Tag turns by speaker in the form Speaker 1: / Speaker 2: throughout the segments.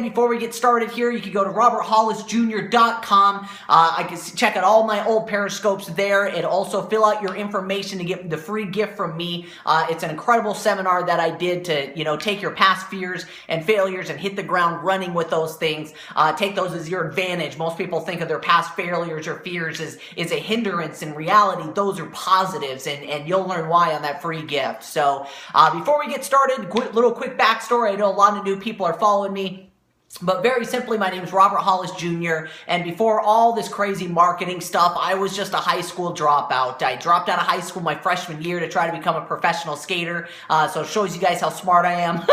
Speaker 1: Before we get started here, you can go to roberthollisjr.com. I can check out all my old Periscopes there, and also fill out your information to get the free gift from me. It's an incredible seminar that I did to, take your past fears and failures and hit the ground running with those things. Take those as your advantage. Most people think of their past failures or fears as a hindrance. In reality, those are positives, and you'll learn why on that free gift. So before we get started, quick backstory. I know a lot of new people are following me. But very simply, my name is Robert Hollis Jr., and before all this crazy marketing stuff, I was just a high school dropout. I dropped out of high school my freshman year to try to become a professional skater, so it shows you guys how smart I am.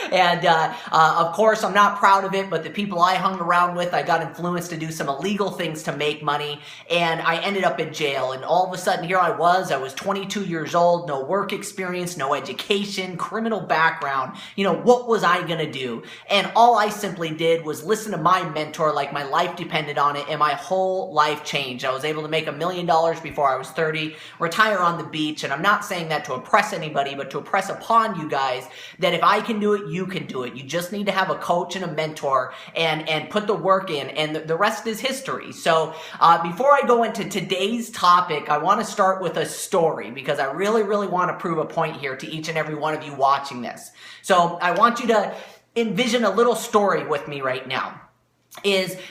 Speaker 1: And of course, I'm not proud of it, but the people I hung around with, I got influenced to do some illegal things to make money, and I ended up in jail. And all of a sudden, here I was 22 years old, no work experience, no education, criminal background. What was I gonna do? And all I simply did was listen to my mentor like my life depended on it, and my whole life changed. I was able to make $1 million before I was 30, retire on the beach, and I'm not saying that to impress anybody, but to impress upon you guys that if I can do it, you can do it. You just need to have a coach and a mentor and put the work in, and the rest is history. So before I go into today's topic, I want to start with a story because I really want to prove a point here to each and every one of you watching this. So I want you to envision a little story with me right now.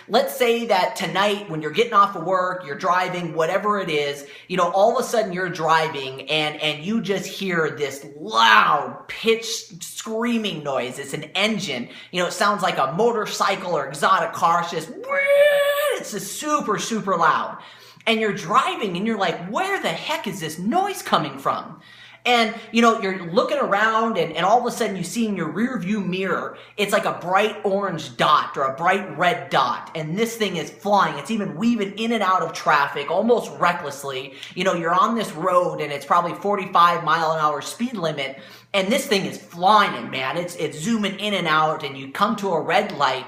Speaker 1: Let's say that tonight when you're getting off of work, you're driving, whatever it is, all of a sudden you're driving and you just hear this loud pitched screaming noise. It's an engine. It sounds like a motorcycle or exotic car. It's just super loud. And you're driving and you're like, where the heck is this noise coming from? And, you're looking around and all of a sudden you see in your rear view mirror, it's like a bright orange dot or a bright red dot. And this thing is flying. It's even weaving in and out of traffic almost recklessly. You're on this road and it's probably 45-mile-an-hour speed limit. And this thing is flying, man. It's zooming in and out, and you come to a red light.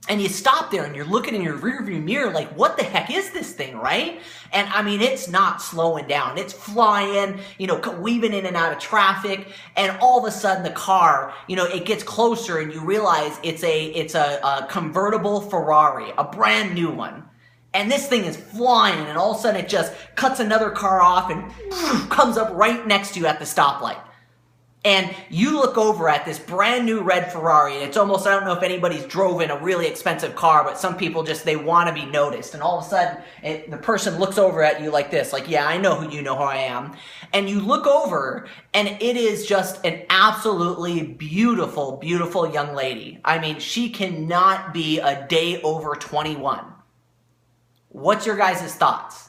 Speaker 1: And you stop there and you're looking in your rearview mirror like, what the heck is this thing, right? And I mean, it's not slowing down. It's flying, weaving in and out of traffic. And all of a sudden the car, it gets closer and you realize it's a convertible Ferrari, a brand new one. And this thing is flying, and all of a sudden it just cuts another car off and comes up right next to you at the stoplight. And you look over at this brand new red Ferrari, and it's almost, I don't know if anybody's drove in a really expensive car, but some people they want to be noticed. And all of a sudden, the person looks over at you like this, like, yeah, I know who I am. And you look over, and it is just an absolutely beautiful young lady. I mean, she cannot be a day over 21. What's your guys' thoughts?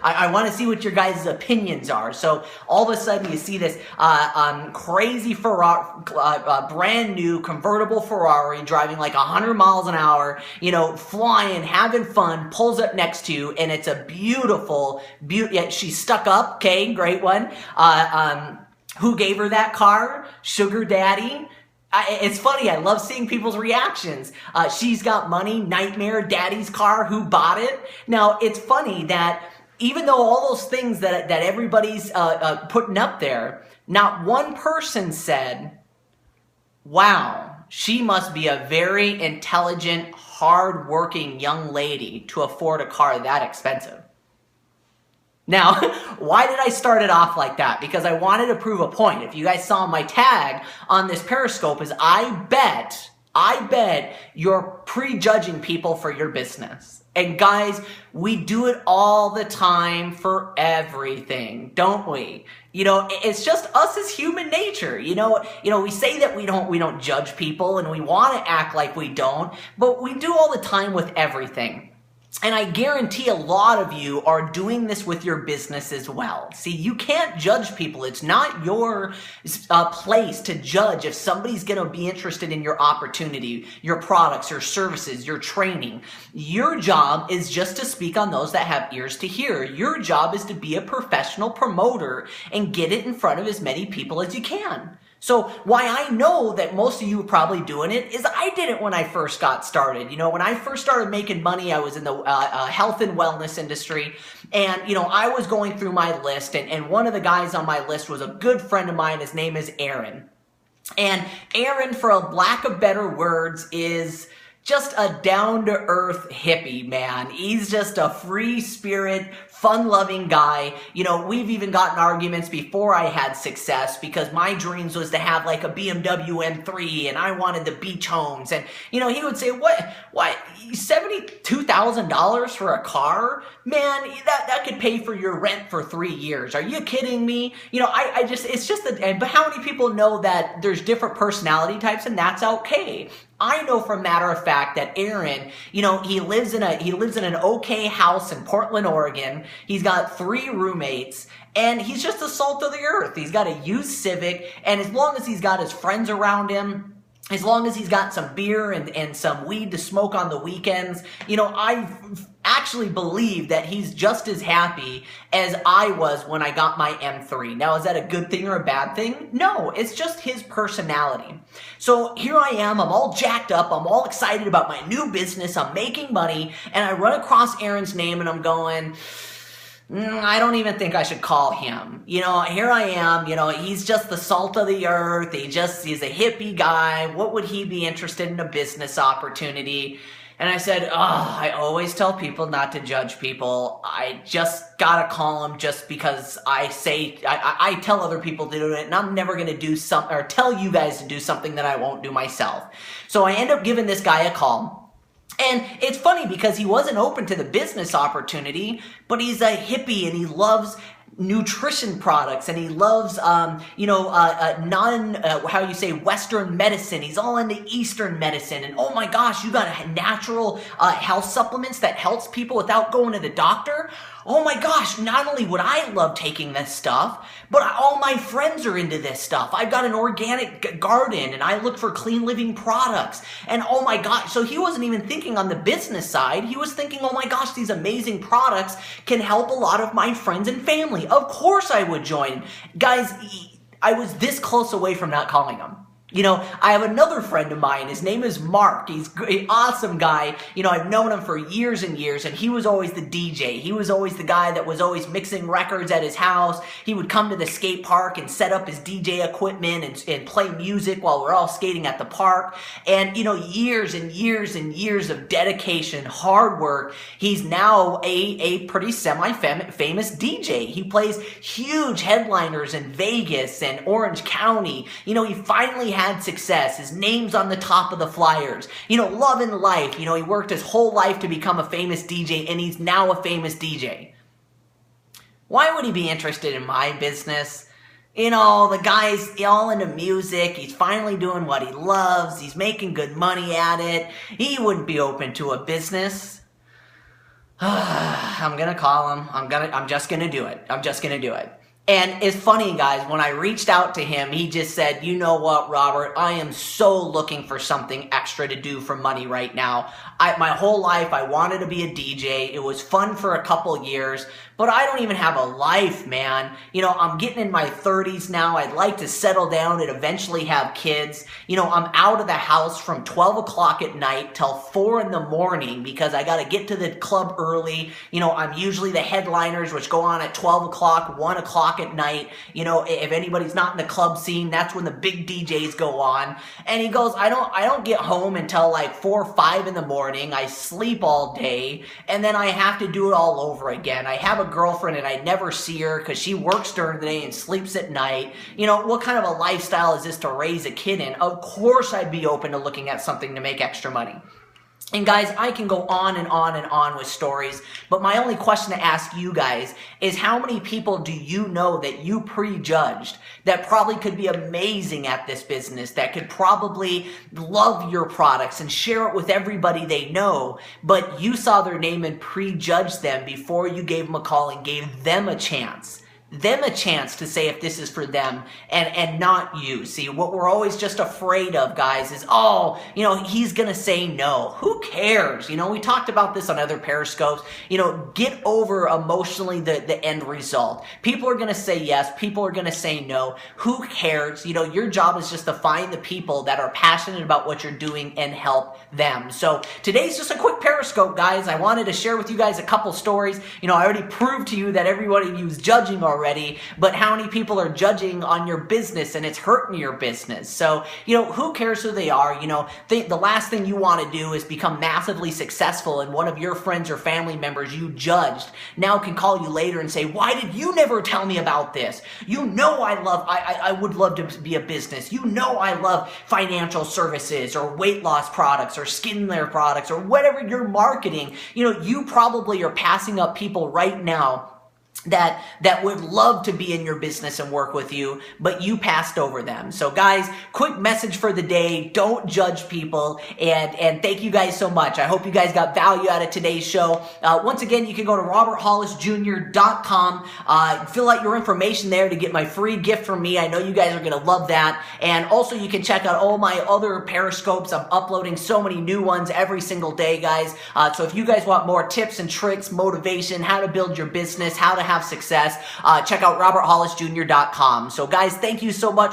Speaker 1: I want to see what your guys' opinions are. So all of a sudden you see this crazy Ferrari, brand new convertible Ferrari driving like 100 miles an hour, flying, having fun, pulls up next to you, and it's a beautiful, yeah, she's stuck up. Okay, great one. Who gave her that car? Sugar daddy? It's funny. I love seeing people's reactions. She's got money, nightmare, daddy's car, who bought it? Now, it's funny that even though all those things that everybody's putting up there, not one person said, wow, she must be a very intelligent, hard-working young lady to afford a car that expensive. Now, why did I start it off like that? Because I wanted to prove a point. If you guys saw my tag on this Periscope is I bet you're prejudging people for your business. And guys, we do it all the time for everything, don't we? It's just us as human nature. We say that we don't judge people and we want to act like we don't, but we do all the time with everything. And I guarantee a lot of you are doing this with your business as well. See, you can't judge people. It's not your place to judge if somebody's going to be interested in your opportunity, your products, your services, your training. Your job is just to speak on those that have ears to hear. Your job is to be a professional promoter and get it in front of as many people as you can. So why I know that most of you are probably doing it is I did it when I first got started. When I first started making money, I was in the health and wellness industry. And, I was going through my list, and one of the guys on my list was a good friend of mine. His name is Aaron. And Aaron, for a lack of better words, is just a down-to-earth hippie, man. He's just a free spirit, fun-loving guy. You know, we've even gotten arguments before I had success because my dreams was to have like a BMW M3 and I wanted the beach homes. And, you know, he would say, what, $72,000 for a car? Man, that could pay for your rent for 3 years. Are you kidding me? You know, it's just but how many people know that there's different personality types and that's okay? I know for a matter of fact that Aaron, you know, he lives in an okay house in Portland, Oregon. He's got 3 roommates, and he's just the salt of the earth. He's got a used Civic, and as long as he's got his friends around him, as long as he's got some beer and some weed to smoke on the weekends, you know, I actually believe that he's just as happy as I was when I got my M3. Now, is that a good thing or a bad thing? No, it's just his personality. So here I am, I'm all jacked up, I'm all excited about my new business, I'm making money, and I run across Aaron's name and I'm going, I don't even think I should call him. You know, here I am, you know, he's just the salt of the earth. He's a hippie guy. What would he be interested in a business opportunity? And I said, I always tell people not to judge people. I just gotta call him just because I tell other people to do it, and I'm never gonna do something, or tell you guys to do something that I won't do myself. So I end up giving this guy a call. And it's funny because he wasn't open to the business opportunity, but he's a hippie and he loves nutrition products and he loves, Western medicine. He's all into Eastern medicine. And oh my gosh, you got natural health supplements that helps people without going to the doctor? Oh my gosh, not only would I love taking this stuff, but all my friends are into this stuff. I've got an organic garden and I look for clean living products. And oh my gosh, so he wasn't even thinking on the business side. He was thinking, oh my gosh, these amazing products can help a lot of my friends and family. Of course I would join. Guys, I was this close away from not calling him. You know, I have another friend of mine. His name is Mark. He's an awesome guy. You know, I've known him for years and years, and he was always the DJ. He was always the guy that was always mixing records at his house. He would come to the skate park and set up his DJ equipment and play music while we're all skating at the park. And, you know, years and years and years of dedication, hard work. He's now a pretty semi-famous DJ. He plays huge headliners in Vegas and Orange County. You know, he finally had success. His name's on the top of the flyers. You know, loving life. You know, he worked his whole life to become a famous DJ, and he's now a famous DJ. Why would he be interested in my business? You know, the guy's all into music. He's finally doing what he loves. He's making good money at it. He wouldn't be open to a business. I'm gonna call him. I'm just gonna do it. I'm just gonna do it. And it's funny, guys, when I reached out to him, he just said, you know what, Robert, I am so looking for something extra to do for money right now. My whole life, I wanted to be a DJ. It was fun for a couple years, but I don't even have a life, man. You know, I'm getting in my 30s now. I'd like to settle down and eventually have kids. You know, I'm out of the house from 12 o'clock at night till 4 in the morning because I got to get to the club early. You know, I'm usually the headliners, which go on at 12 o'clock, 1 o'clock at night. You know, if anybody's not in the club scene, that's when the big DJs go on. And he goes, I don't get home until like 4 or 5 in the morning. I sleep all day, and then I have to do it all over again. I have a girlfriend, and I never see her because she works during the day and sleeps at night. You know, what kind of a lifestyle is this to raise a kid in? Of course I'd be open to looking at something to make extra money. And guys, I can go on and on and on with stories, but my only question to ask you guys is how many people do you know that you prejudged that probably could be amazing at this business, that could probably love your products and share it with everybody they know, but you saw their name and prejudged them before you gave them a call and gave them a chance? Them a chance to say if this is for them and not you. See, what we're always just afraid of, guys, is, oh, you know, he's going to say no. Who cares? You know, we talked about this on other Periscopes. You know, get over emotionally the end result. People are going to say yes. People are going to say no. Who cares? You know, your job is just to find the people that are passionate about what you're doing and help them. So today's just a quick Periscope, guys. I wanted to share with you guys a couple stories. You know, I already proved to you that everybody of you is judging already. already, but how many people are judging on your business and it's hurting your business? So, who cares who they are? The last thing you want to do is become massively successful and one of your friends or family members you judged now can call you later and say, why did you never tell me about this? I would love to be a business. I love financial services or weight loss products or skincare products or whatever you're marketing. You probably are passing up people right now that would love to be in your business and work with you, but you passed over them. So guys, quick message for the day: don't judge people, and thank you guys so much. I hope you guys got value out of today's show. Once again, you can go to roberthollisjr.com, fill out your information there to get my free gift from me. I know you guys are going to love that. And also you can check out all my other Periscopes. I'm uploading so many new ones every single day, guys. So if you guys want more tips and tricks, motivation, how to build your business, how to have success, check out roberthollisjr.com. So guys, thank you so much